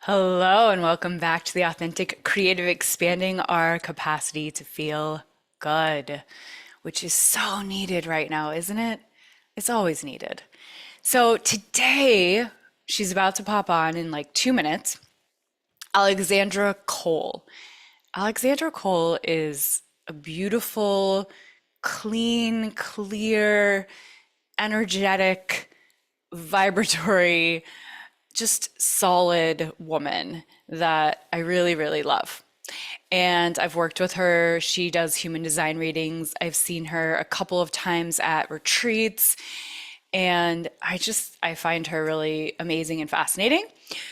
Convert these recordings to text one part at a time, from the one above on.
Hello, and welcome back to the Authentic Creative Expanding Our Capacity to Feel Good, which is so needed right now, isn't it? It's always needed. So today, she's about to pop on in like 2 minutes, Alexandra Cole. Alexandra Cole is a beautiful, clean, clear, energetic, vibratory, just solid woman that I really, really love. And I've worked with her. She does human design readings. I've seen her a couple of times at retreats. And I find her really amazing and fascinating.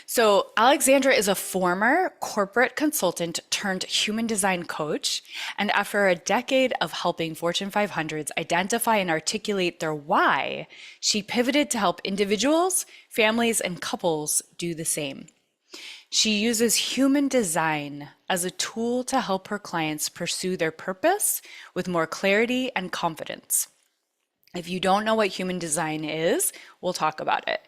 So, Alexandra is a former corporate consultant turned human design coach. And after a decade of helping Fortune 500s identify and articulate their why, she pivoted to help individuals, families, and couples do the same. She uses human design as a tool to help her clients pursue their purpose with more clarity and confidence. If you don't know what human design is, we'll talk about it.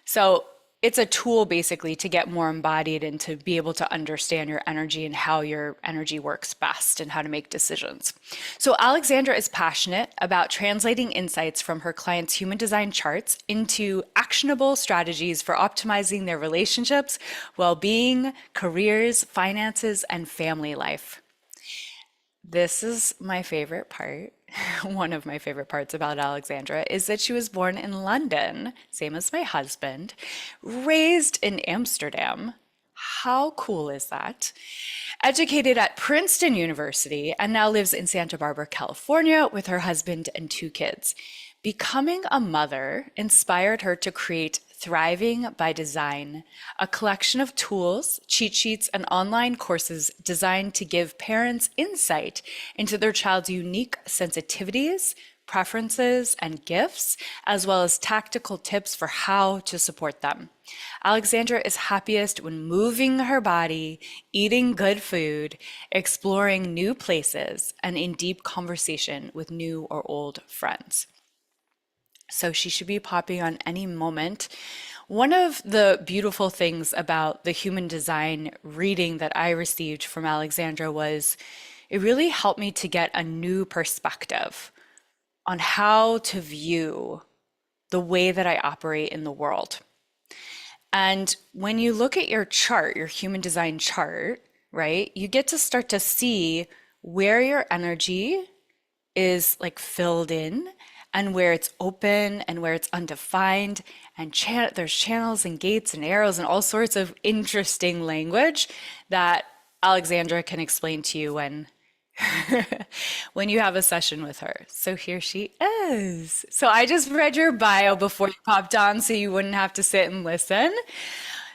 So, it's a tool basically to get more embodied and to be able to understand your energy and how your energy works best and how to make decisions. So, Alexandra is passionate about translating insights from her clients' human design charts into actionable strategies for optimizing their relationships, well being, careers, finances, and family life. This is my favorite part. One of my favorite parts about Alexandra is that she was born in London, same as my husband, raised in Amsterdam. How cool is that? Educated at Princeton University and now lives in Santa Barbara, California with her husband and two kids. Becoming a mother inspired her to create Thriving by Design, a collection of tools, cheat sheets, and online courses designed to give parents insight into their child's unique sensitivities, preferences, and gifts, as well as tactical tips for how to support them. Alexandra is happiest when moving her body, eating good food, exploring new places, and in deep conversation with new or old friends. So she should be popping on any moment. One of the beautiful things about the human design reading that I received from Alexandra was it really helped me to get a new perspective on how to view the way that I operate in the world. And when you look at your chart, your human design chart, right, you get to start to see where your energy is like filled in and where it's open and where it's undefined and there's channels and gates and arrows and all sorts of interesting language that Alexandra can explain to you when when you have a session with her. So here she is. So I just read your bio before you popped on so you wouldn't have to sit and listen.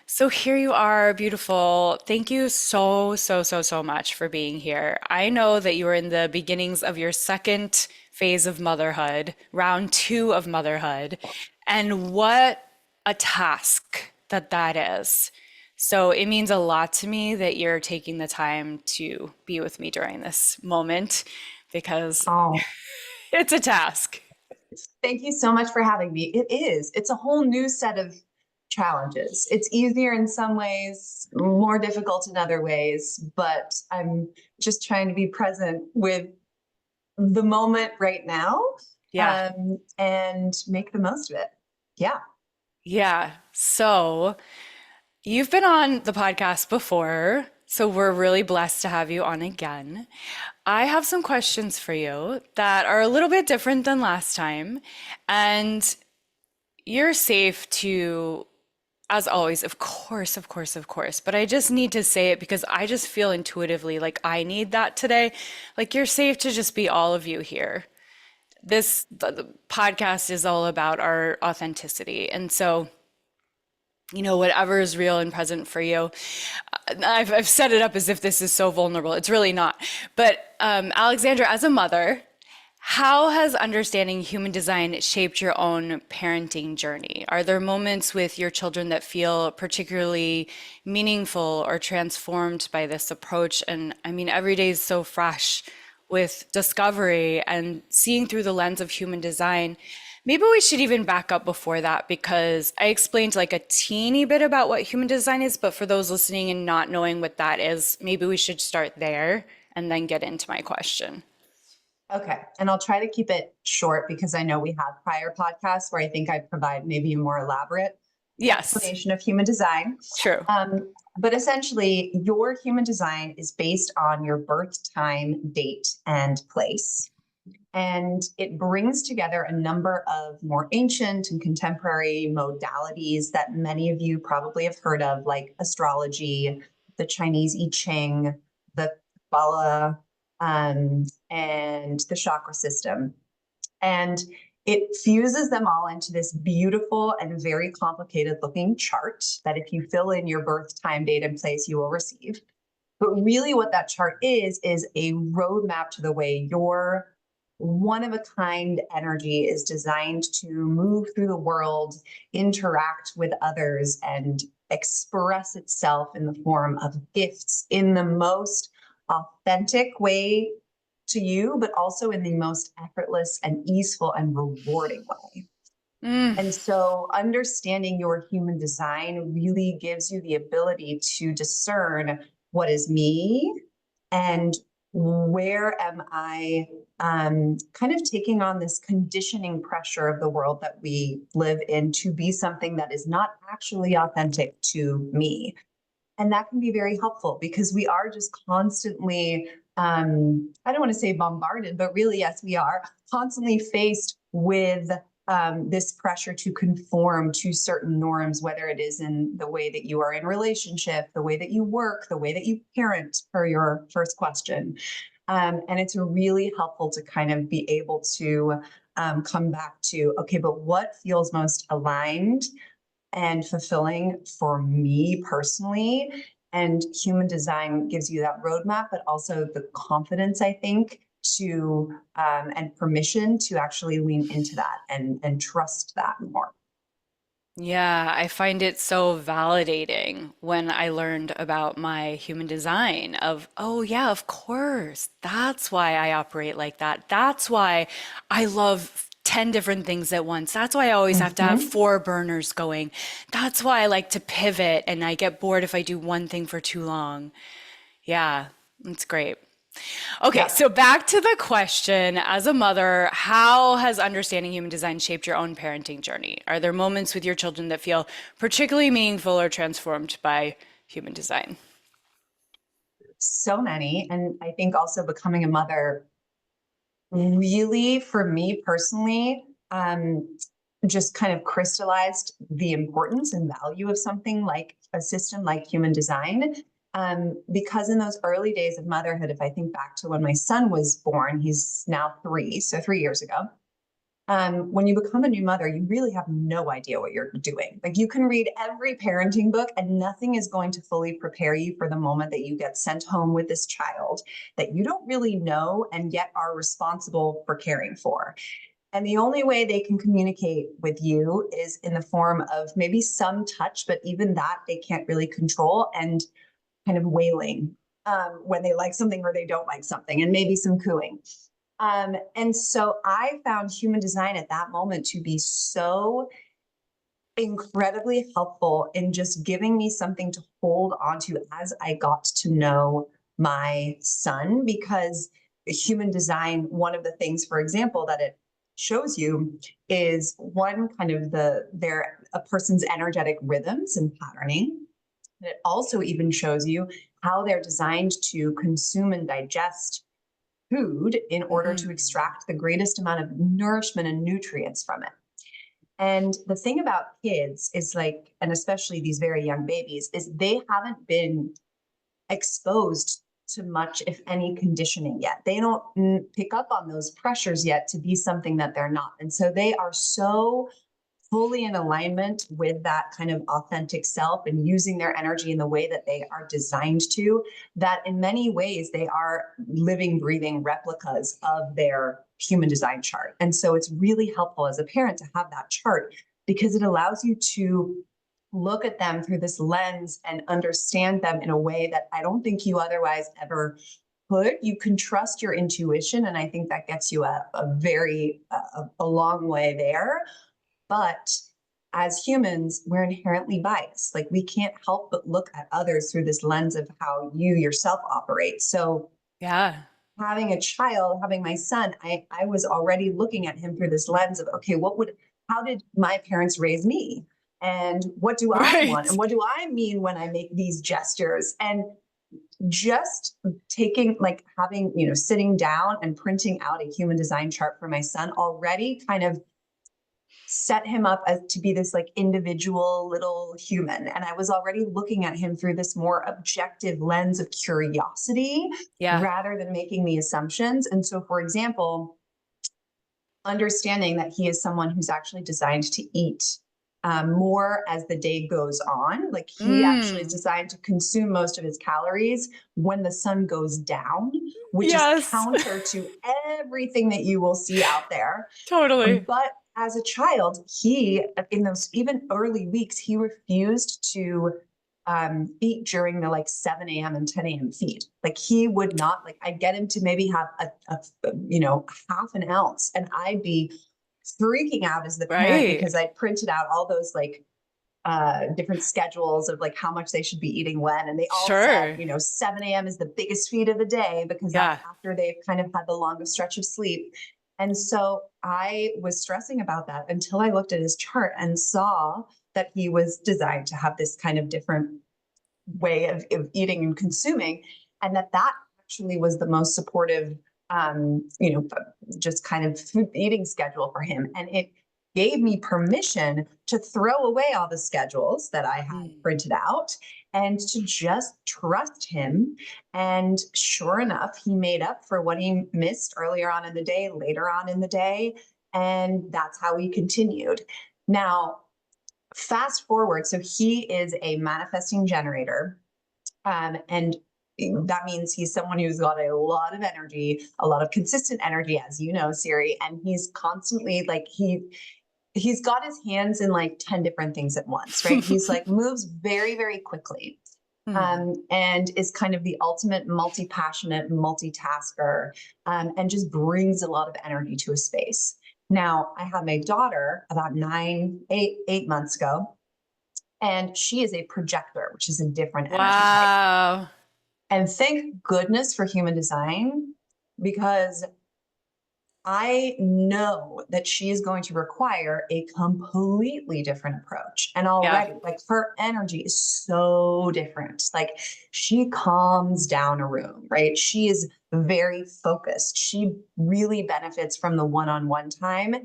So here you are, beautiful. Thank you so, so, so, so much for being here. I know that you are in the beginnings of your second phase of motherhood, round two of motherhood, and what a task that is. So it means a lot to me that you're taking the time to be with me during this moment because Oh, it's a task. thank you so much for having me. It is. It's a whole new set of challenges. It's easier in some ways, more difficult in other ways, but I'm just trying to be present with the moment right now, Yeah. and make the most of it. Yeah. Yeah. So you've been on the podcast before, so we're really blessed to have you on again. I have some questions for you that are a little bit different than last time, and you're safe to, as always, of course, of course, of course, but I just need to say it because I just feel intuitively like I need that today. Like you're safe to just be all of you here. The podcast is all about our authenticity. And so, whatever is real and present for you. I've set it up as if this is so vulnerable. It's really not. But Alexandra, as a mother, how has understanding human design shaped your own parenting journey? Are there moments with your children that feel particularly meaningful or transformed by this approach? And I mean, every day is so fresh with discovery and seeing through the lens of human design Maybe we should even back up before that because I explained like a teeny bit about what human design is, but for those listening and not knowing what that is, maybe we should start there and then get into my question. Okay. And I'll try to keep it short because I know we have prior podcasts where I think I provide maybe a more elaborate Yes, explanation of human design. true. But essentially, your human design is based on your birth time, date, and place. And it brings together a number of more ancient and contemporary modalities that many of you probably have heard of, like astrology, the Chinese I Ching, the Kabbalah, and the chakra system. And it fuses them all into this beautiful and very complicated looking chart that if you fill in your birth time, date, and place, you will receive. But really, what that chart is a roadmap to the way your one of a kind energy is designed to move through the world, interact with others, and express itself in the form of gifts in the most authentic way to you, but also in the most effortless and easeful and rewarding way. Mm. And so understanding your human design really gives you the ability to discern what is me and where am I kind of taking on this conditioning pressure of the world that we live in to be something that is not actually authentic to me. And that can be very helpful because we are just constantly, I don't want to say bombarded, but really, yes, we are constantly faced with this pressure to conform to certain norms, whether it is in the way that you are in relationship, the way that you work, the way that you parent, per your first question. And it's really helpful to kind of be able to come back to, okay, but what feels most aligned and fulfilling for me personally. And human design gives you that roadmap, but also the confidence, I think, to and permission to actually lean into that and trust that more. Yeah, I find it so validating when I learned about my human design of, oh yeah, of course. That's why I operate like that. That's why I love 10 different things at once. That's why I always have to have Mm-hmm. four burners going. That's why I like to pivot and I get bored if I do one thing for too long. Yeah, it's great. Okay, Yep. so back to the question, as a mother, how has understanding human design shaped your own parenting journey? Are there moments with your children that feel particularly meaningful or transformed by human design? So many. And I think also becoming a mother really, for me personally, just kind of crystallized the importance and value of something like a system like human design. Because in those early days of motherhood, if I think back to when my son was born, he's now 3, so 3 years ago. When you become a new mother, you really have no idea what you're doing. Like you can read every parenting book, and nothing is going to fully prepare you for the moment that you get sent home with this child that you don't really know and yet are responsible for caring for. And the only way they can communicate with you is in the form of maybe some touch, but even that they can't really control, and kind of wailing when they like something or they don't like something, and maybe some cooing. And so I found human design at that moment to be so incredibly helpful in just giving me something to hold onto as I got to know my son. Because human design, one of the things, for example, that it shows you is one kind of a person's energetic rhythms and patterning. And it also even shows you how they're designed to consume and digest food in order Hmm. to extract the greatest amount of nourishment and nutrients from it. And the thing about kids is like, and especially these very young babies, is they haven't been exposed to much, if any, conditioning yet. They don't pick up on those pressures yet to be something that they're not. And so they are so fully in alignment with that kind of authentic self and using their energy in the way that they are designed to, that in many ways they are living, breathing replicas of their human design chart. And so it's really helpful as a parent to have that chart because it allows you to look at them through this lens and understand them in a way that I don't think you otherwise ever could. You can trust your intuition, and I think that gets you a long way there. But as humans, we're inherently biased. Like we can't help but look at others through this lens of how you yourself operate. So Yeah. having a child, having my son, I was already looking at him through this lens of, okay, how did my parents raise me? And what do I want? And Right. what do I mean when I make these gestures? And just having, sitting down and printing out a human design chart for my son already kind of set him up as to be this like individual little human. And I was already looking at him through this more objective lens of curiosity Yeah. rather than making the assumptions. And so, for example, understanding that he is someone who's actually designed to eat more as the day goes on. Like he actually is Mm. designed to consume most of his calories when the sun goes down, which is Yes. counter to everything that you will see out there. Totally. But as a child, he, in those even early weeks, he refused to eat during the like 7 a.m. and 10 a.m. feed. Like he would not, like I'd get him to maybe have half an ounce, and I'd be freaking out as the parent Right. because I'd printed out all those like different schedules of like how much they should be eating when. And they all said, Sure. 7 a.m. is the biggest feed of the day because that's Yeah. after they've kind of had the longest stretch of sleep. And so I was stressing about that until I looked at his chart and saw that he was designed to have this kind of different way of eating and consuming. And that actually was the most supportive, just kind of food eating schedule for him. And it gave me permission to throw away all the schedules that I had Mm. printed out and to just trust him. And sure enough, he made up for what he missed earlier on in the day, later on in the day. And that's how we continued. Now, fast forward. So he is a manifesting generator. And that means he's someone who's got a lot of energy, a lot of consistent energy, as you know, Siri. And he's constantly like, he's got his hands in like 10 different things at once, right? He's like moves very, very quickly. Mm. And is kind of the ultimate multi-passionate multitasker, and just brings a lot of energy to a space. Now, I had my daughter about 8 months ago, and she is a projector, which is a different energy type. Wow. And thank goodness for human design, because I know that she is going to require a completely different approach. And Yeah. already, like her energy is so different. Like she calms down a room, right? She is very focused. She really benefits from the one on one time.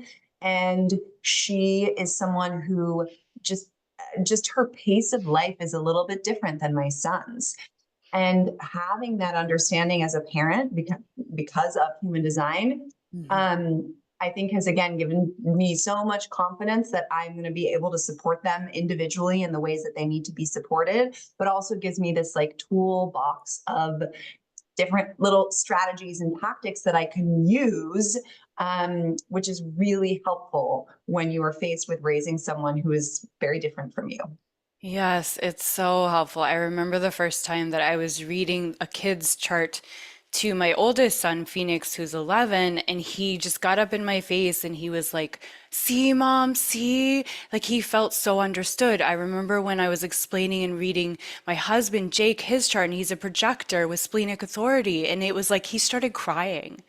And she is someone who just her pace of life is a little bit different than my son's. And having that understanding as a parent because of human design, Mm. I think has again given me so much confidence that I'm going to be able to support them individually in the ways that they need to be supported, but also gives me this like toolbox of different little strategies and tactics that I can use, which is really helpful when you are faced with raising someone who is very different from you. Yes, it's so helpful. I remember the first time that I was reading a kid's chart to my oldest son, Phoenix, who's 11, and he just got up in my face and he was like, "See, Mom, see?" Like he felt so understood. I remember when I was explaining and reading my husband, Jake, his chart, and he's a projector with splenic authority, and it was like he started crying.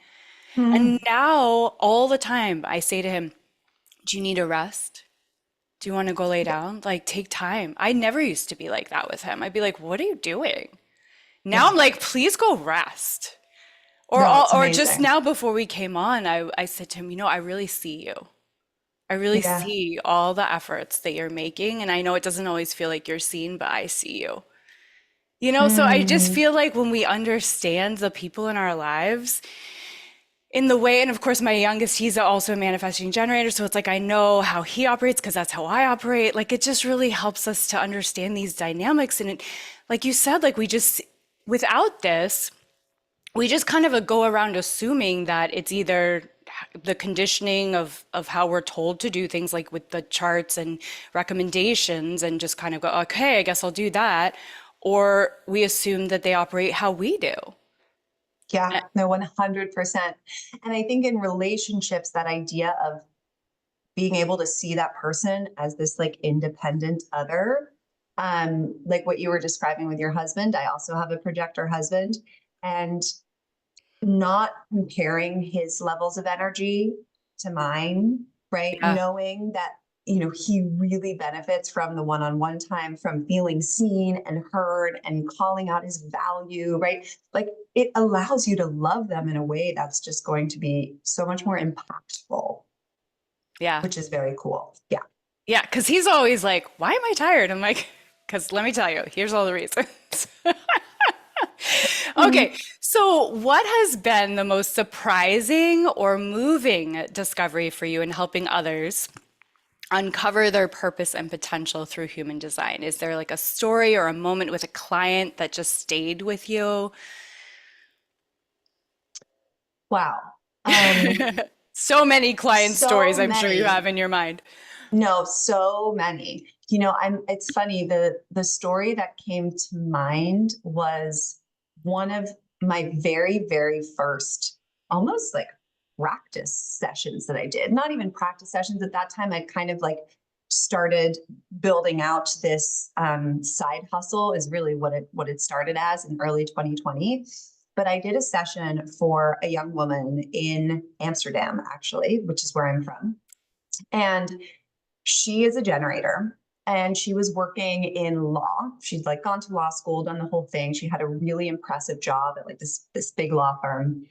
And Hmm. now, all the time, I say to him, "Do you need a rest? Do you want to go lay down? Like, take time." I never used to be like that with him. I'd be like, "What are you doing?" Now Yeah. I'm like, "Please go rest." No, it's Or just amazing. now before we came on, I said to him, I really see you. I really Yeah. see all the efforts that you're making. And I know it doesn't always feel like you're seen, but I see you. So I just Mm. feel like when we understand the people in our lives in the way, and of course, my youngest, he's also a manifesting generator. So it's like I know how he operates because that's how I operate. Like it just really helps us to understand these dynamics. And like you said, like without this, we just kind of go around assuming that it's either the conditioning of how we're told to do things, like with the charts and recommendations, and just kind of go, okay, I guess I'll do that. Or we assume that they operate how we do. Yeah, no, 100%. And I think in relationships, that idea of being able to see that person as this like independent other, like what you were describing with your husband. I also have a projector husband, and not comparing his levels of energy to mine, right? Yeah. Knowing that, he really benefits from the one-on-one time, from feeling seen and heard and calling out his value, right? Like it allows you to love them in a way that's just going to be so much more impactful, Yeah. which is very cool. Yeah. Yeah. Because he's always like, why am I tired? I'm like, because let me tell you, here's all the reasons. Mhm. Okay. So, what has been the most surprising or moving discovery for you in helping others uncover their purpose and potential through human design? Is there like a story or a moment with a client that just stayed with you? Wow. Um, So many client stories so I'm sure you many. have in your mind. No, so many. It's funny, the story that came to mind was one of my very, very first almost like practice sessions that I did. Not even practice sessions at that time. I kind of like started building out this side hustle is really what it started as in early 2020. But I did a session for a young woman in Amsterdam, actually, which is where I'm from. And she is a generator, and she was working in law. She'd like gone to law school, done the whole thing. She had a really impressive job at like this big law firm.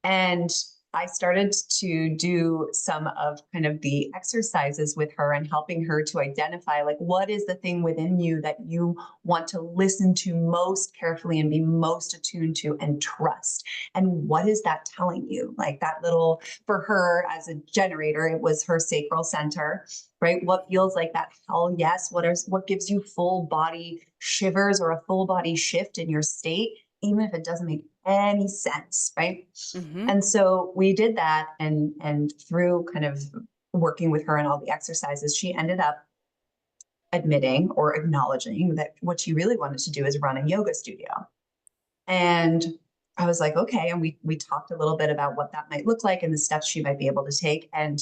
And I started to do some of kind of the exercises with her and helping her to identify like what is the thing within you that you want to listen to most carefully and be most attuned to and trust. And what is that telling you? Like that little, for her as a generator, it was her sacral center, right? What feels like that hell yes? What gives you full body shivers or a full body shift in your state, even if it doesn't make any sense, right? Hmm. And so we did that, and through kind of working with her and all the exercises, she ended up admitting or acknowledging that what she really wanted to do is run a yoga studio. And I was like, okay. And we talked a little bit about what that might look like and the steps she might be able to take. And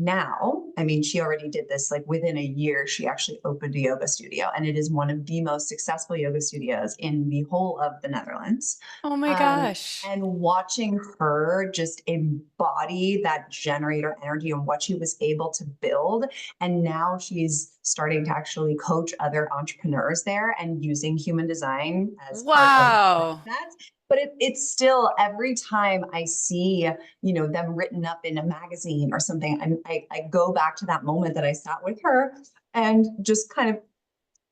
now, I mean, she already did this like within a year, she actually opened a yoga studio, and it is one of the most successful yoga studios in the whole of the Netherlands. Oh my gosh. And watching her just embody that generator energy and what she was able to build. And now she's starting to actually coach other entrepreneurs there and using human design as part of Wow. that. But it's still every time I see them written up in a magazine or something, I go back to that moment that I sat with her and just kind of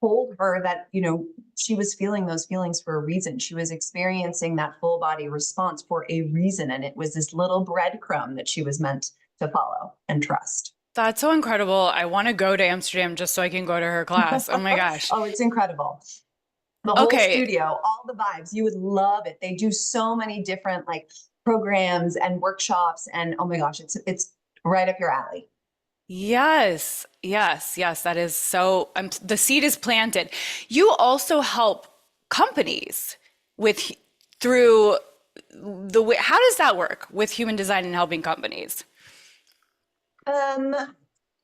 told her that she was feeling those feelings for a reason. She was experiencing that full body response for a reason, and it was this little breadcrumb that she was meant to follow and trust. That's so incredible. I want to go to Amsterdam just so I can go to her class. Oh my gosh. Oh, it's incredible. The whole Okay. studio, all the vibes, you would love it. They do so many different like programs and workshops, and oh my gosh, it's right up your alley. Yes. Yes. Yes. That is so, the seed is planted. You also help companies with, through the way, how does that work with human design and helping companies? Um,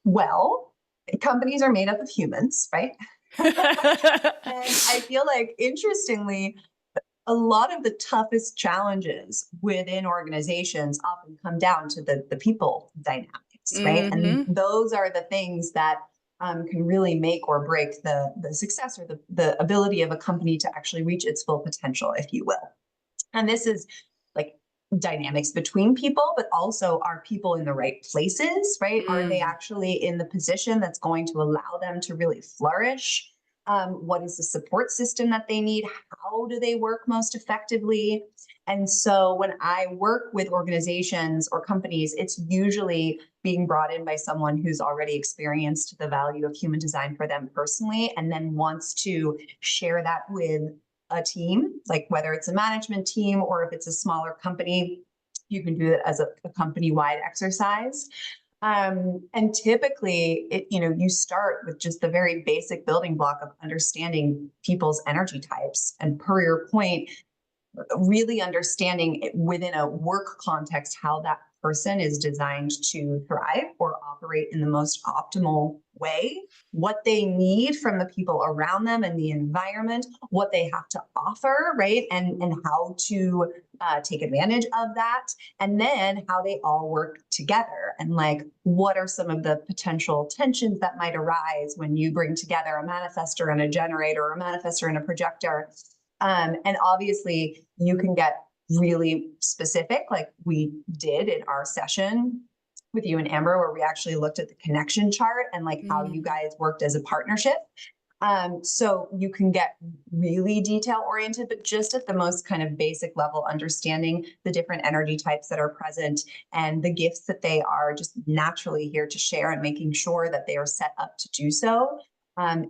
well, companies are made up of humans, right? And I feel like, interestingly, a lot of the toughest challenges within organizations often come down to the people dynamics, right? And Hmm. those are the things that can really make or break the success or the ability of a company to actually reach its full potential, if you will. And this is like dynamics between people, but also are people in the right places, right? Are they Mm. actually in the position that's going to allow them to really flourish? What is the support system that they need? How do they work most effectively? And so when I work with organizations or companies, it's usually being brought in by someone who's already experienced the value of human design for them personally, and then wants to share that with a team, like whether it's a management team or if it's a smaller company, you can do it as a company-wide exercise. And typically, you start with just the very basic building block of understanding people's energy types. And per your point, really understanding within a work context how that person is designed to thrive or operate in the most optimal way, what they need from the people around them and the environment, what they have to offer, right? And how to take advantage of that. And then how they all work together. And like, what are some of the potential tensions that might arise when you bring together a manifestor and a generator, or a manifestor and a projector? And obviously, you can get really specific, like we did in our session with you and Amber, where we actually looked at the connection chart and like how you Mm. guys worked as a partnership. So you can get really detail oriented, but just at the most kind of basic level, understanding the different energy types that are present and the gifts that they are just naturally here to share, and making sure that they are set up to do so,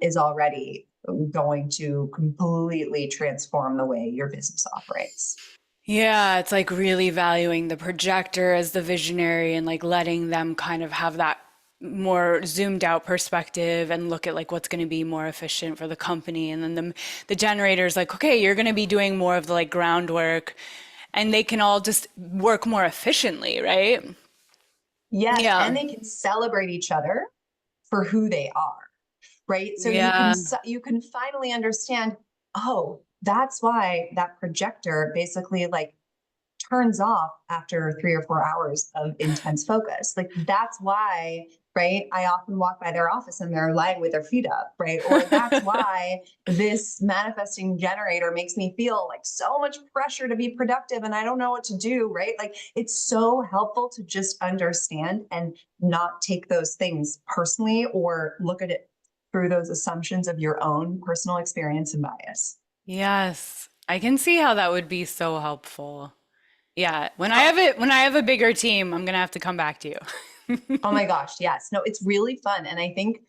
is already going to completely transform the way your business operates. Yeah, it's like really valuing the projector as the visionary and like letting them kind of have that more zoomed out perspective and look at like what's going to be more efficient for the company. And then the generator's like, okay, you're going to be doing more of the like groundwork and they can all just work more efficiently, right? Yes, Yeah. and they can celebrate each other for who they are, right? So Yeah. you can finally understand, oh, that's why that projector basically like turns off after 3 or 4 hours of intense focus. Like that's why, right? I often walk by their office and they're lying with their feet up, right? Or that's why this manifesting generator makes me feel like so much pressure to be productive and I don't know what to do, right? Like it's so helpful to just understand and not take those things personally or look at it through those assumptions of your own personal experience and bias. Yes. I can see how that would be so helpful. Yeah. Oh, When I have a bigger team, I'm gonna have to come back to you. oh my gosh, yes. No, it's really fun. And I think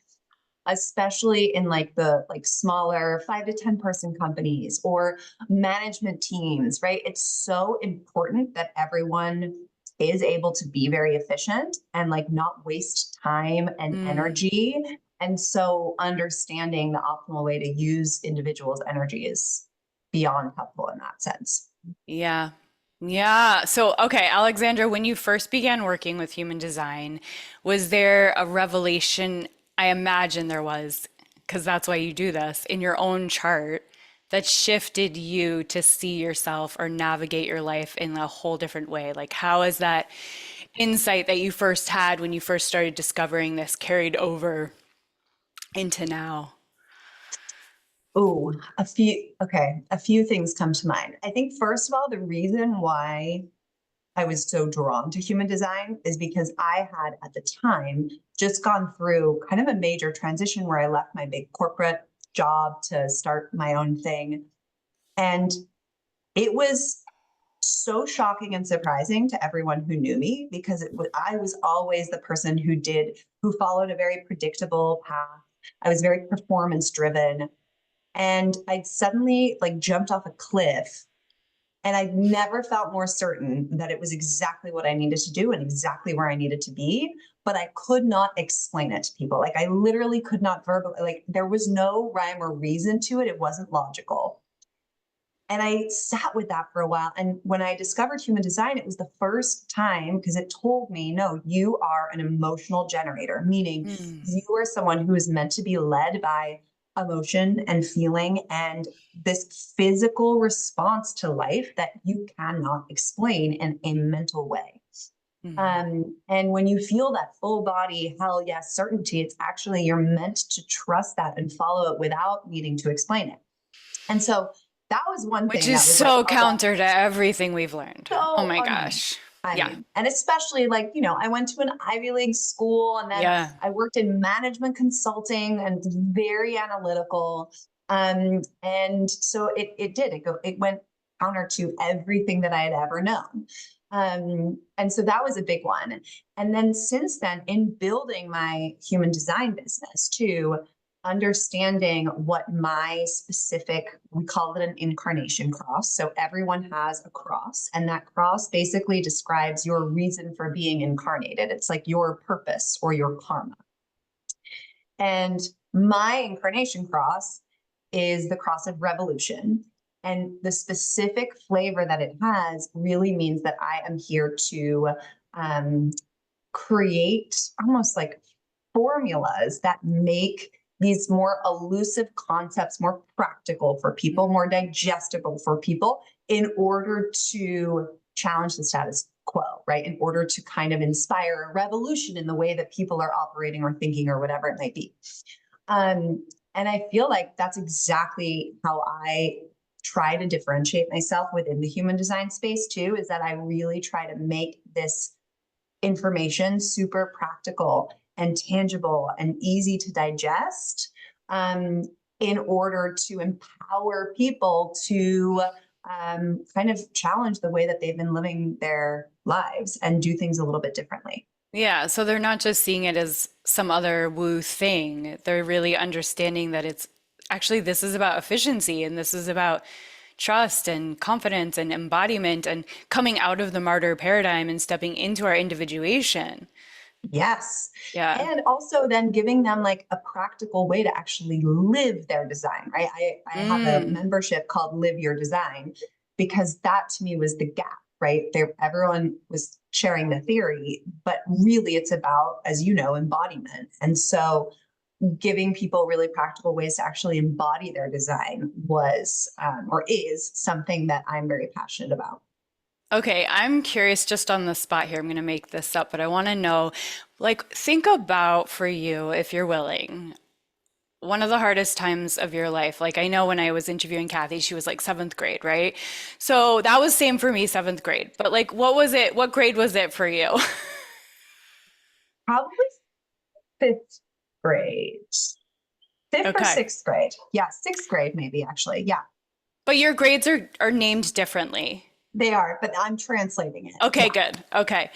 especially in like the like smaller 5 to 10 person companies or management teams, right? It's so important that everyone is able to be very efficient and like not waste time and Mm. energy. And so understanding the optimal way to use individuals' energy is beyond helpful in that sense. Yeah. Yeah. So, okay, Alexandra, when you first began working with human design, was there a revelation? I imagine there was, because that's why you do this, in your own chart that shifted you to see yourself or navigate your life in a whole different way? Like, how is that insight that you first had when you first started discovering this carried over into now? Oh, a few things come to mind. I think first of all, the reason why I was so drawn to human design is because I had at the time just gone through kind of a major transition where I left my big corporate job to start my own thing. And it was so shocking and surprising to everyone who knew me because I was always the person who followed a very predictable path. I was very performance driven, and I'd suddenly like jumped off a cliff, and I never felt more certain that it was exactly what I needed to do and exactly where I needed to be. But I could not explain it to people. Like I literally could not verbally, like there was no rhyme or reason to it. It wasn't logical. And I sat with that for a while. And when I discovered human design, it was the first time because it told me, no, you are an emotional generator, meaning Mm. you are someone who is meant to be led by emotion and feeling and this physical response to life that you cannot explain in a mental way. Mm. And when you feel that full body, hell yes, certainty, it's actually you're meant to trust that and follow it without needing to explain it. And so that was one Which thing is that was like so a revelation. counter to everything we've learned. Oh So my unlike, gosh. I Yeah. mean, and especially like, I went to an Ivy League school and then Yeah. I worked in management consulting and very analytical. And so it went counter to everything that I had ever known. And so that was a big one. And then since then, in building my human design business too, understanding what my specific, we call it an incarnation cross. So everyone has a cross, and that cross basically describes your reason for being incarnated. It's like your purpose or your karma. And my incarnation cross is the cross of revolution. And the specific flavor that it has really means that I am here to um, create almost like formulas that make these more elusive concepts more practical for people, more digestible for people in order to challenge the status quo, right? In order to kind of inspire a revolution in the way that people are operating or thinking or whatever it might be. And I feel like that's exactly how I try to differentiate myself within the human design space too, is that I really try to make this information super practical and tangible and easy to digest, in order to empower people to kind of challenge the way that they've been living their lives and do things a little bit differently. Yeah, so they're not just seeing it as some other woo thing. They're really understanding that it's actually this is about efficiency and this is about trust and confidence and embodiment and coming out of the martyr paradigm and stepping into our individuation. Yes. Yeah. And also then giving them like a practical way to actually live their design, right? I have a Mm. membership called Live Your Design because that to me was the gap, right? There, everyone was sharing the theory, but really it's about, as you know, embodiment. And so giving people really practical ways to actually embody their design was, or is something that I'm very passionate about. Okay, I'm curious just on the spot here. I'm going to make this up, but I want to know, like, think about for you, if you're willing, one of the hardest times of your life. Like, I know when I was interviewing Kathy, she was like seventh grade, right? So that was same for me, seventh grade. But like, what was it? What grade was it for you? Probably fifth grade, fifth or Okay. sixth grade. Yeah, sixth grade, maybe actually. Yeah, But your grades are named differently. they are, but I'm translating it. Okay, Yeah. good. Okay.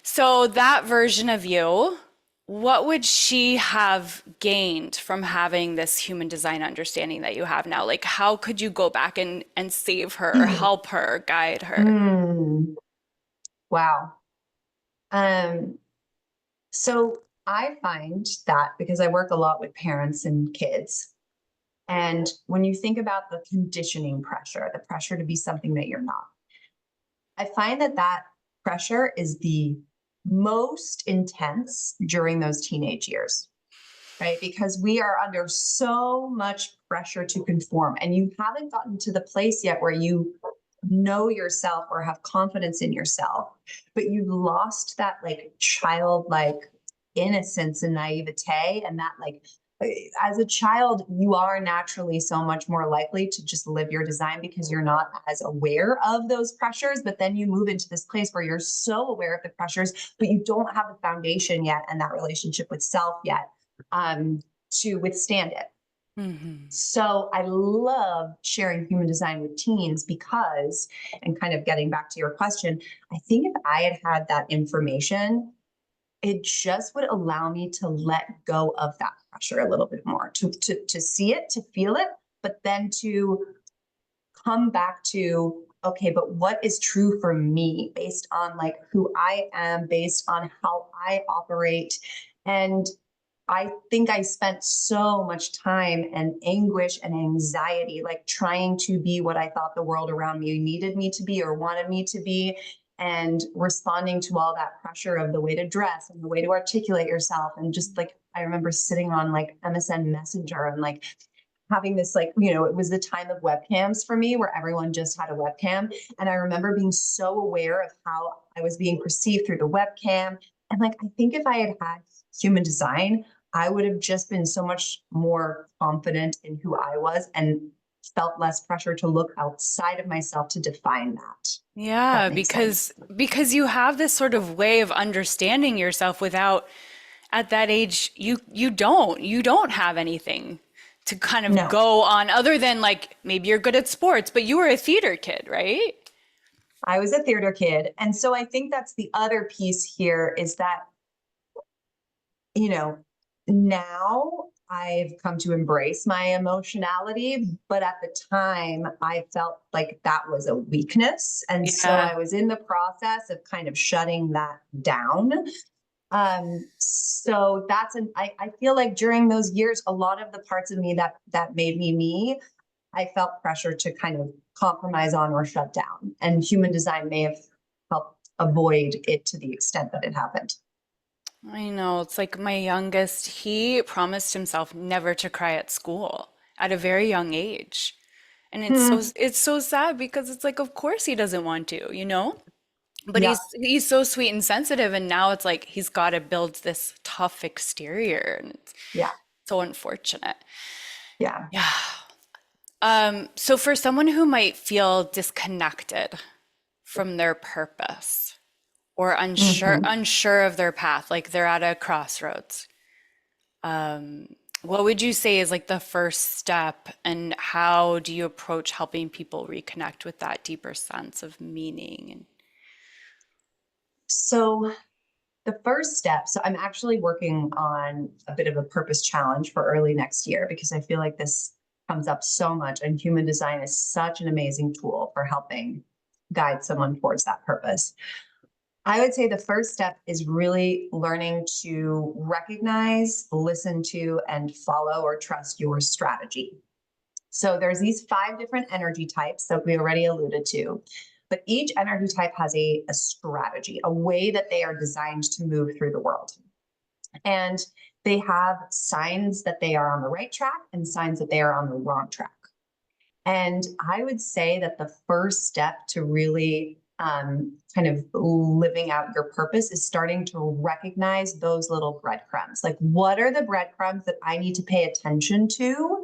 So that version of you, what would she have gained from having this human design understanding that you have now? Like, how could you go back and save her, help her, guide her? Mm, wow. Um, so I find that because I work a lot with parents and kids, and when you think about the conditioning pressure, the pressure to be something that you're not, I find that that pressure is the most intense during those teenage years, right? Because we are under so much pressure to conform, and you haven't gotten to the place yet where you know yourself or have confidence in yourself, but you've lost that like childlike innocence and naivete, and that like as a child, you are naturally so much more likely to just live your design because you're not as aware of those pressures. But then you move into this place where you're so aware of the pressures, but you don't have the foundation yet and that relationship with self yet, to withstand it. Hmm. So I love sharing human design with teens because, and kind of getting back to your question, I think if I had had that information, it just would allow me to let go of that pressure a little bit more, to see it, to feel it, but then to come back to, okay, but what is true for me based on like who I am, based on how I operate. And I think I spent so much time and anguish and anxiety, like trying to be what I thought the world around me needed me to be or wanted me to be, and responding to all that pressure of the way to dress and the way to articulate yourself. And just like, I remember sitting on like MSN Messenger and like having this like, it was the time of webcams for me where everyone just had a webcam. And I remember being so aware of how I was being perceived through the webcam. And like, I think if I had had human design, I would have just been so much more confident in who I was and felt less pressure to look outside of myself to define that. If Yeah, that makes because sense. you have this sort of way of understanding yourself without at that age you don't have anything to kind of No, go on other than like maybe you're good at sports, but you were a theater kid, right? I was a theater kid. And so I think that's the other piece here is that, you know, now I've come to embrace my emotionality, but at the time I felt like that was a weakness. And so Yeah. I was in the process of kind of shutting that down. So that's I feel like during those years, a lot of the parts of me that made me me I felt pressure to kind of compromise on or shut down. And human design may have helped avoid it to the extent that it happened. I know. It's like my youngest, he promised himself never to cry at school at a very young age. And Hmm. it's so sad because it's like of course he doesn't want to, you know? But Yeah. he's so sweet and sensitive and now it's like he's got to build this tough exterior and it's Yeah. so unfortunate. Yeah. Yeah. So for someone who might feel disconnected from their purpose or Mhm. unsure of their path, like they're at a crossroads, what would you say is like the first step, and how do you approach helping people reconnect with that deeper sense of meaning? And So the first step, so I'm actually working on a bit of a purpose challenge for early next year because I feel like this comes up so much, and human design is such an amazing tool for helping guide someone towards that purpose. I would say the first step is really learning to recognize, listen to, and follow or trust your strategy. So there's these 5 different energy types that we already alluded to, but each energy type has a strategy, a way that they are designed to move through the world. And they have signs that they are on the right track and signs that they are on the wrong track. And I would say that the first step to really kind of living out your purpose is starting to recognize those little breadcrumbs. Like, what are the breadcrumbs that I need to pay attention to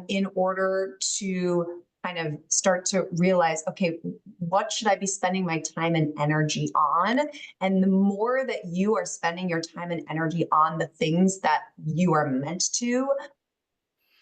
in order to kind of start to realize, okay, what should I be spending my time and energy on? And the more that you are spending your time and energy on the things that you are meant to,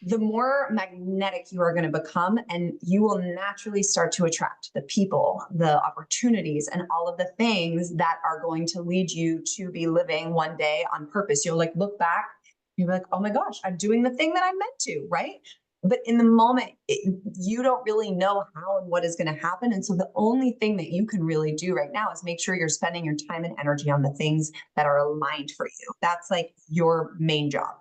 the more magnetic you are going to become, and you will naturally start to attract the people, the opportunities, and all of the things that are going to lead you to be living one day on purpose. You'll like look back, you'll be like, oh my gosh, I'm doing the thing that I'm meant to, right? But in the moment, you don't really know how and what is going to happen. And so the only thing that you can really do right now is make sure you're spending your time and energy on the things that are aligned for you. That's like your main job.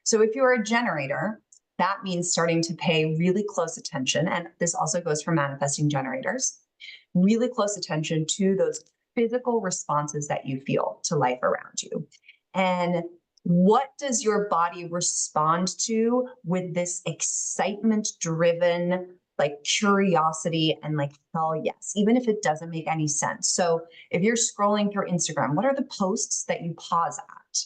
So if you're a generator, that means starting to pay really close attention. And this also goes for manifesting generators, really close attention to those physical responses that you feel to life around you. And what does your body respond to with this excitement driven, like curiosity and like, hell yes, even if it doesn't make any sense? So if you're scrolling through Instagram, what are the posts that you pause at?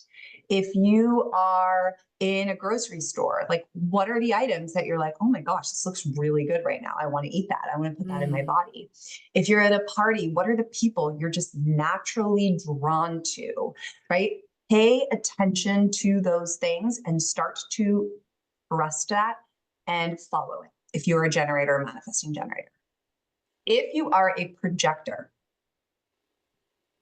If you are in a grocery store, like what are the items that you're like, oh my gosh, this looks really good right now. I want to eat that. I want to put that in my mm, body. If you're at a party, what are the people you're just naturally drawn to, right? Pay attention to those things and start to trust that and follow it if you're a generator or manifesting generator. If you are a projector,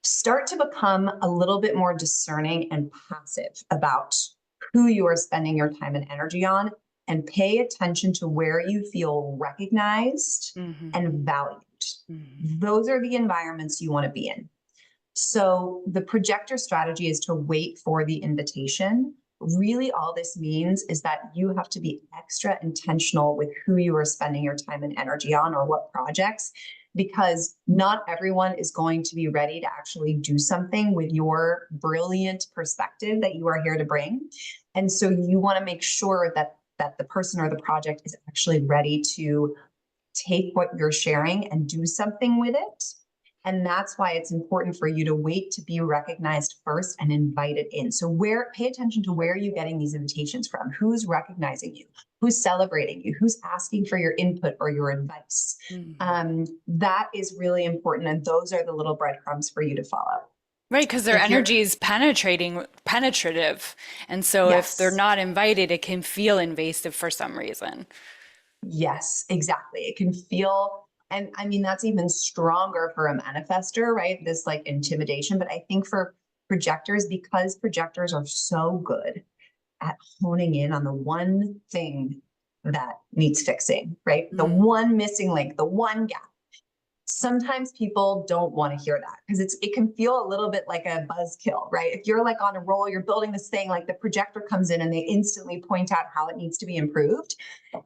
start to become a little bit more discerning and passive about who you are spending your time and energy on, and pay attention to where you feel recognized mhm, and valued. mhm, Those are the environments you want to be in. So the projector strategy is to wait for the invitation. Really, all this means is that you have to be extra intentional with who you are spending your time and energy on or what projects, because not everyone is going to be ready to actually do something with your brilliant perspective that you are here to bring. And so you want to make sure that the person or the project is actually ready to take what you're sharing and do something with it. And that's why it's important for you to wait to be recognized first and invited in. So pay attention to where are you getting these invitations from? Who's recognizing you? Who's celebrating you? Who's asking for your input or your advice? mhm. That is really important. And those are the little breadcrumbs for you to follow. Right, because their If you're, energy is penetrative. And so if they're yes, not invited, it can feel invasive for some reason. yes, exactly. It can feel, and I mean, that's even stronger for a manifester, right? This like intimidation. But I think for projectors, because projectors are so good at honing in on the one thing that needs fixing, right? The Mm, one missing link, the one gap. Sometimes people don't want to hear that because it can feel a little bit like a buzzkill, right? If you're like on a roll, you're building this thing, like the projector comes in and they instantly point out how it needs to be improved.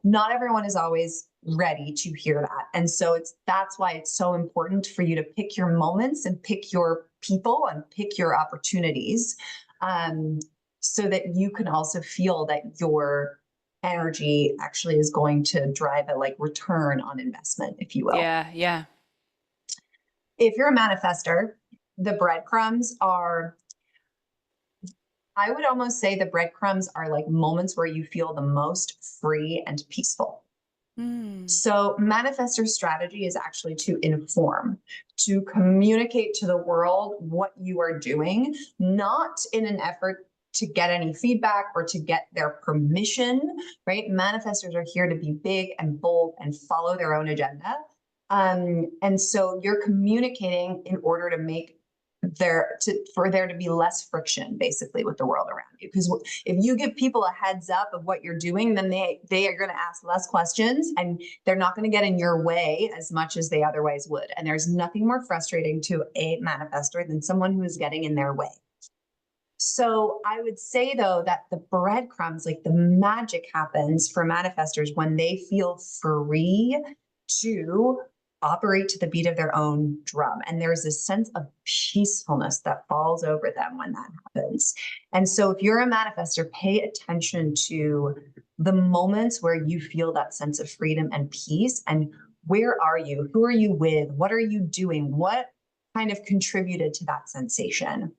Not everyone is always ready to hear that. And so that's why it's so important for you to pick your moments and pick your people and pick your opportunities, so that you can also feel that your energy actually is going to drive a like return on investment, if you will. Yeah, yeah. If you're a manifester, the breadcrumbs are, I would almost say the breadcrumbs are like moments where you feel the most free and peaceful. Mm. So manifestor strategy is actually to inform, to communicate to the world what you are doing, not in an effort to get any feedback or to get their permission, right? Manifestors are here to be big and bold and follow their own agenda. And so you're communicating in order to make for there to be less friction basically with the world around you, because if you give people a heads up of what you're doing, then they are going to ask less questions and they're not going to get in your way as much as they otherwise would. And there's nothing more frustrating to a manifestor than someone who is getting in their way. So I would say though that the breadcrumbs, like the magic happens for manifestors when they feel free to operate to the beat of their own drum. And there's this sense of peacefulness that falls over them when that happens. And so if you're a manifestor, pay attention to the moments where you feel that sense of freedom and peace. And where are you? Who are you with? What are you doing? What kind of contributed to that sensation?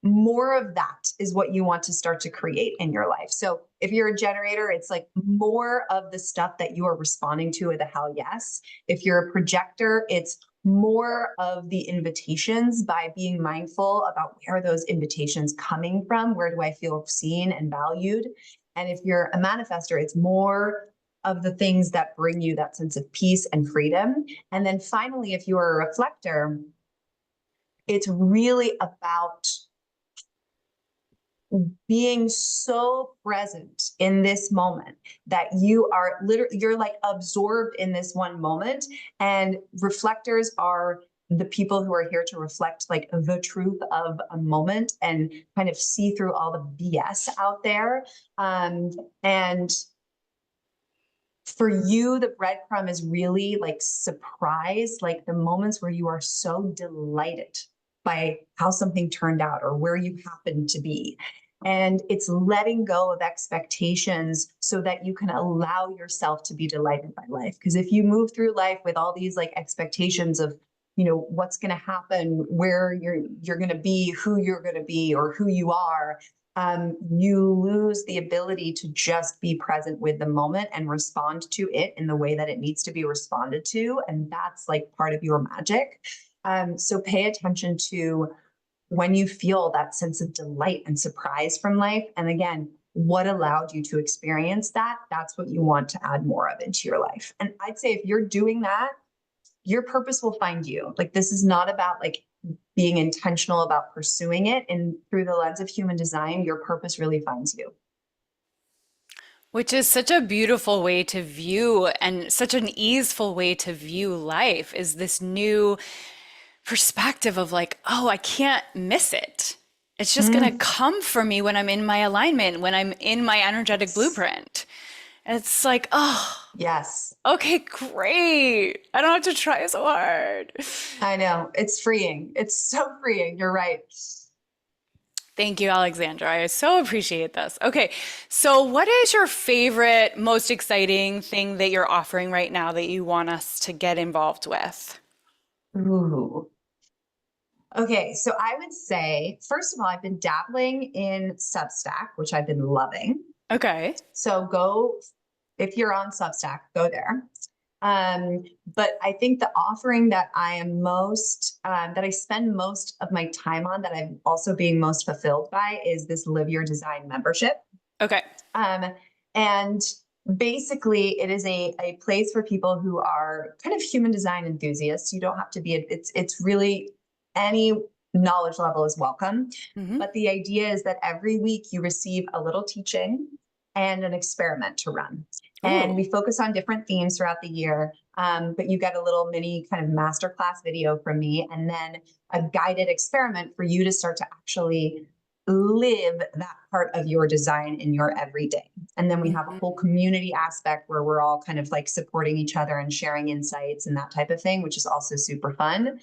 More of that is what you want to start to create in your life. So if you're a generator, it's like more of the stuff that you are responding to with a hell yes. If you're a projector, it's more of the invitations by being mindful about where are those invitations coming from? Where do I feel seen and valued? And if you're a manifestor, it's more of the things that bring you that sense of peace and freedom. And then finally, if you are a reflector, it's really about being so present in this moment that you are literally, you're like absorbed in this one moment. And reflectors are the people who are here to reflect like the truth of a moment and kind of see through all the BS out there. And for you, the breadcrumb is really like surprise, like the moments where you are so delighted by how something turned out or where you happen to be. And it's letting go of expectations so that you can allow yourself to be delighted by life. Because if you move through life with all these like expectations of, you know, what's going to happen, where you're going to be, who you're going to be, or who you are, you lose the ability to just be present with the moment and respond to it in the way that it needs to be responded to. And that's like part of your magic. So pay attention to when you feel that sense of delight and surprise from life. And again, what allowed you to experience that? That's what you want to add more of into your life. And I'd say if you're doing that, your purpose will find you. Like, this is not about like being intentional about pursuing it. And through the lens of human design, your purpose really finds you. Which is such a beautiful way to view and such an easeful way to view life is this new perspective of like, oh, I can't miss it. It's just going to Mm, come for me when I'm in my alignment, when I'm in my energetic yes. blueprint. And it's like, oh, Yes. okay, great. I don't have to try so hard. I know. It's freeing. It's so freeing. You're right. Thank you, Alexandra. I so appreciate this. Okay, so what is your favorite, most exciting thing that you're offering right now that you want us to get involved with? Ooh. Okay, so I would say, first of all, I've been dabbling in Substack, which I've been loving. Okay. So go, if you're on Substack, go there. But I think the offering that I am most, that I spend most of my time on, that I'm also being most fulfilled by, is this Live Your Design membership. Okay. Um, and basically, it is a place for people who are kind of human design enthusiasts. You don't have to be, it's really any knowledge level is welcome. Hmm. But the idea is that every week you receive a little teaching and an experiment to run. And Ooh. we focus on different themes throughout the year. But you get a little mini kind of masterclass video from me, and then a guided experiment for you to start to actually live that part of your design in your everyday. And then we have a Mhm. whole community aspect where we're all kind of like supporting each other and sharing insights and that type of thing, which is also super fun.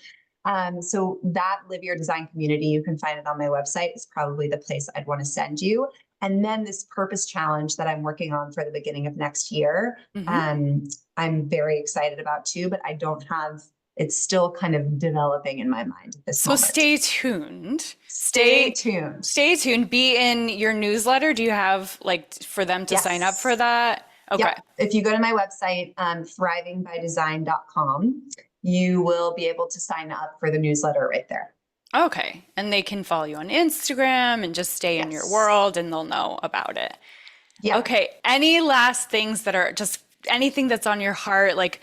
So that Live Your Design community, you can find it on my website. Is probably the place I'd want to send you. And then this purpose challenge that I'm working on for the beginning of next year, Mhm. um, I'm very excited about too, but I don't have, it's still kind of developing in my mind at this So moment. stay tuned. Stay tuned. Stay tuned. Be in your newsletter. Do you have like for them to sign up for Yes. that? Okay. Yep. If you go to my website, thrivingbydesign.com, you will be able to sign up for the newsletter right there. Okay. And they can follow you on Instagram and just stay in your Yes. world and they'll know about it. Yep. Okay. Any last things that are just anything that's on your heart, like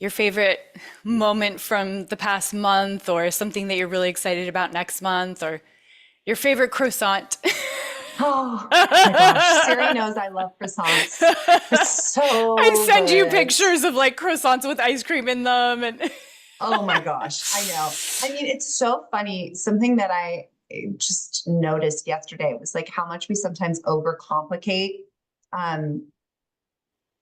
your favorite moment from the past month or something that you're really excited about next month or your favorite croissant? Oh my gosh. Siri knows I love croissants. They're I so send you good. pictures of like croissants with ice cream in them and Oh my gosh. I know. I mean, it's so funny. Something that I just noticed yesterday was like how much we sometimes overcomplicate um,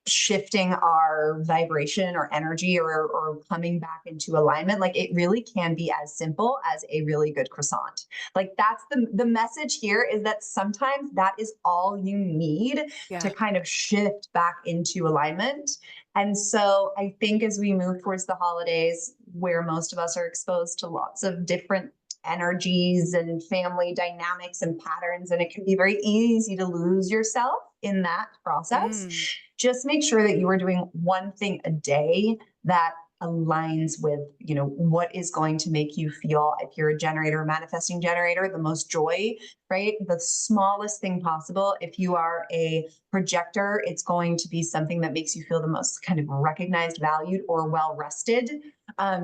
shifting our vibration or energy or coming back into alignment. Like it really can be as simple as a really good croissant. Like that's the message here, is that sometimes that is all you need to yeah. kind of shift back into alignment. And so I think as we move towards the holidays, where most of us are exposed to lots of different energies and family dynamics and patterns, and it can be very easy to lose yourself in that process, Mm. just make sure that you are doing one thing a day that aligns with, you know, what is going to make you feel, if you're a generator, manifesting generator, the most joy, right? The smallest thing possible. If you are a projector, it's going to be something that makes you feel the most kind of recognized, valued, or well rested.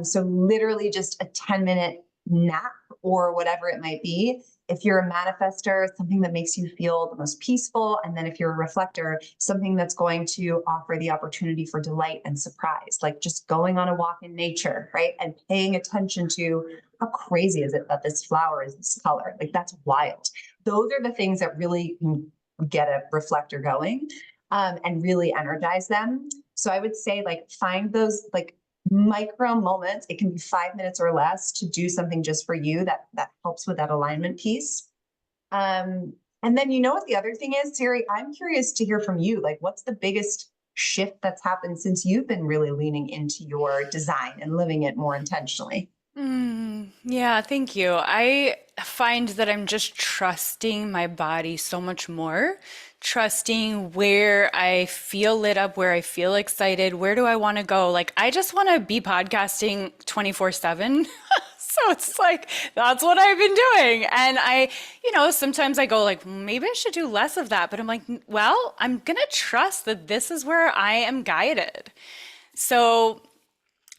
So literally just a 10-minute nap or whatever it might be. If you're a manifester, something that makes you feel the most peaceful. And then if you're a reflector, something that's going to offer the opportunity for delight and surprise, like just going on a walk in nature, right? And paying attention to how crazy is it that this flower is this color? Like that's wild. Those are the things that really get a reflector going, and really energize them. So I would say like find those like micro moments. It can be 5 minutes or less to do something just for you that helps with that alignment piece. And then you know what the other thing is, Siri? I'm curious to hear from you. Like, what's the biggest shift that's happened since you've been really leaning into your design and living it more intentionally? Yeah, thank you. I find that I'm just trusting my body so much more, trusting where I feel lit up, where I feel excited, where do I want to go? Like, I just want to be podcasting 24/7. So it's like, that's what I've been doing. And sometimes I go like, maybe I should do less of that. But I'm like, well, I'm gonna trust that this is where I am guided. So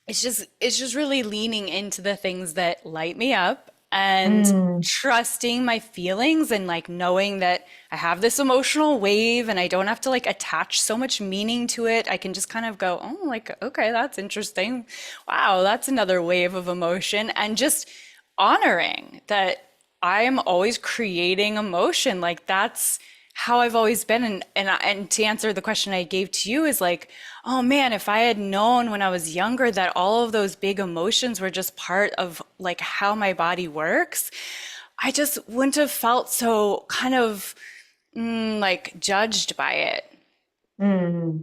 it's just really leaning into the things that light me up and Mm, trusting my feelings and like knowing that I have this emotional wave and I don't have to like attach so much meaning to it. I can just kind of go, oh, like, okay, that's interesting. Wow, that's another wave of emotion. And just honoring that I am always creating emotion. Like that's how I've always been. And to answer the question I gave to you is like, oh man, if I had known when I was younger that all of those big emotions were just part of like how my body works, I just wouldn't have felt so kind of like judged by it. mm.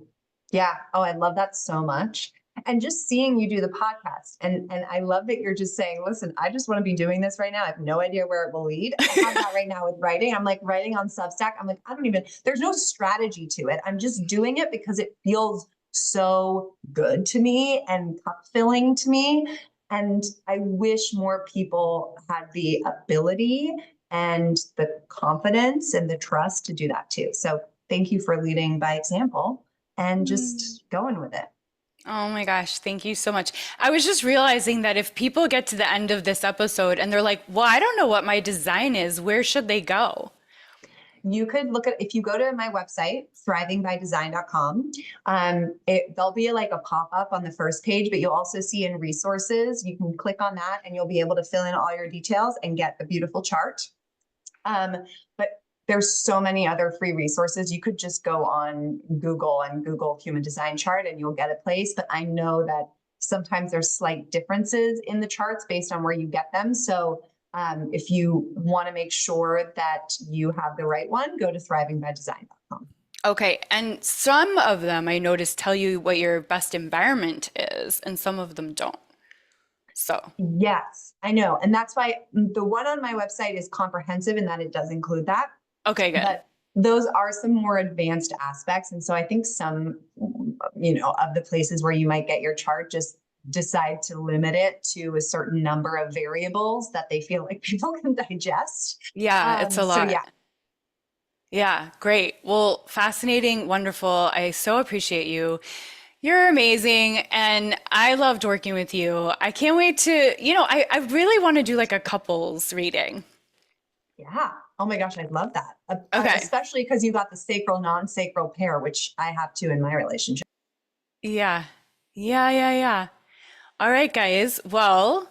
Yeah. Oh, I love that so much. And just seeing you do the podcast, and I love that you're just saying, listen, I just want to be doing this right now. I have no idea where it will lead. I have that right now with writing. I'm like writing on Substack. I'm like, I don't even, there's no strategy to it. I'm just doing it because it feels so good to me and cup filling to me. And I wish more people had the ability and the confidence and the trust to do that too. So thank you for leading by example and just going with it. Oh my gosh, thank you so much. I was just realizing that if people get to the end of this episode and they're like, well, I don't know what my design is, where should they go? You could look at, if you go to my website, thrivingbydesign.com, there'll be like a pop-up on the first page, but you'll also see in resources, you can click on that and you'll be able to fill in all your details and get a beautiful chart. But there's so many other free resources. You could just go on Google and Google human design chart and you'll get a place. But I know that sometimes there's slight differences in the charts based on where you get them. So if you want to make sure that you have the right one, go to thrivingbydesign.com. Okay, and some of them I noticed tell you what your best environment is, and some of them don't. So, Yes, I know. And that's why the one on my website is comprehensive in that it does include that. okay, good. But those are some more advanced aspects. And so I think some, of the places where you might get your chart just decide to limit it to a certain number of variables that they feel like people can digest. Yeah, it's a So lot. yeah, Yeah, great. Well, fascinating, wonderful. I so appreciate you. You're amazing, and I loved working with you. I can't wait to, I really want to do like a couples reading. yeah. Oh my gosh, I'd love that. Okay. Especially because you got the sacral, non-sacral pair, which I have too in my relationship. Yeah. Yeah, yeah, yeah. All right, guys. Well,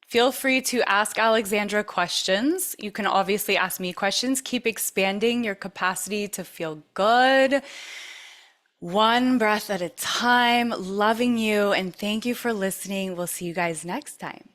feel free to ask Alexandra questions. You can obviously ask me questions. Keep expanding your capacity to feel good, one breath at a time. Loving you, and thank you for listening. We'll see you guys next time.